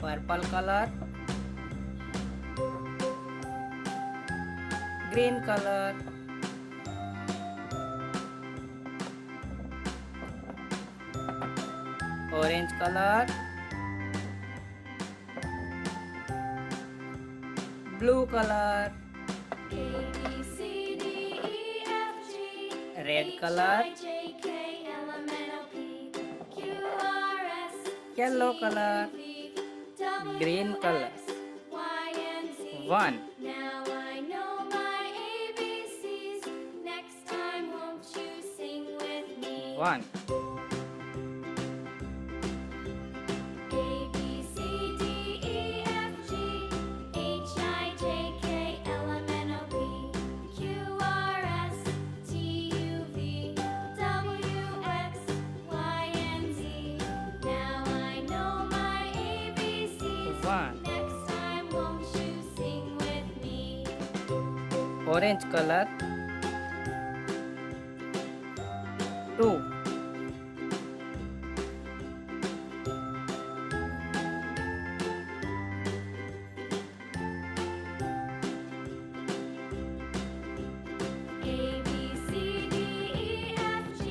purple color, green color, orange color, blue color, red color, yellow color, green color. 1. Now I know my ABCs. Next time, won't you sing with me? 1. A B C D E F G H I J K L M N O P Q R S T U V W X Y and Z. Now I know my ABCs. 1. Next time, won't you sing with me? Orange color. 2. A B C D E F G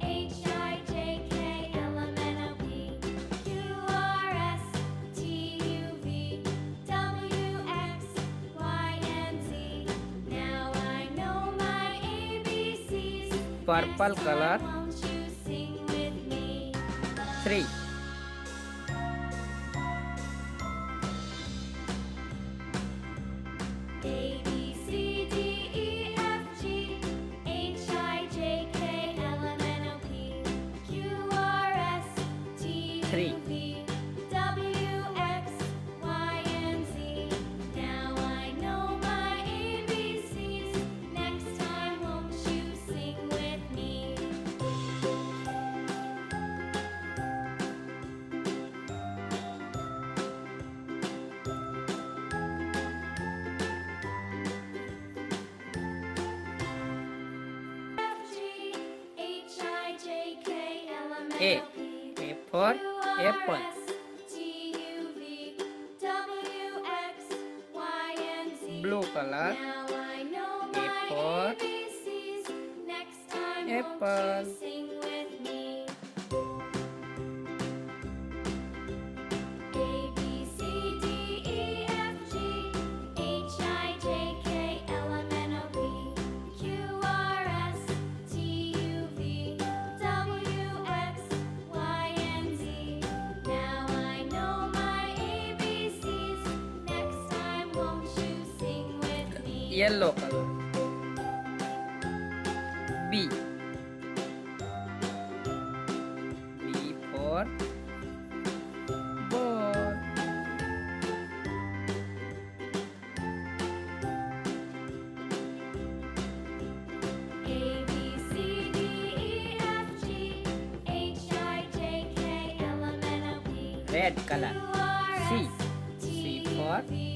H I J K L M N O P Q R S T U V W X Y and Z. Now I know my ABCs. Purple color. Won't you sing with me? 3. A B C D E F G H I J K L M N O P Q R S T U V W X Y and Z. Now I know my ABCs. Next time, won't you sing with me? F G H I J K L M N A. O P A for apple. Blue color. Now I know A my for ABCs. Next time, apple. won't you sing with me? A B C D E F G H I J K L M N O P Q R S T U V W X Y and Z. Now I know my ABCs. Next time, won't you sing with me? Yellow color. B. B for ball. A B C D E F G H I J K L M N O P Red color. Q R C. S C T for U V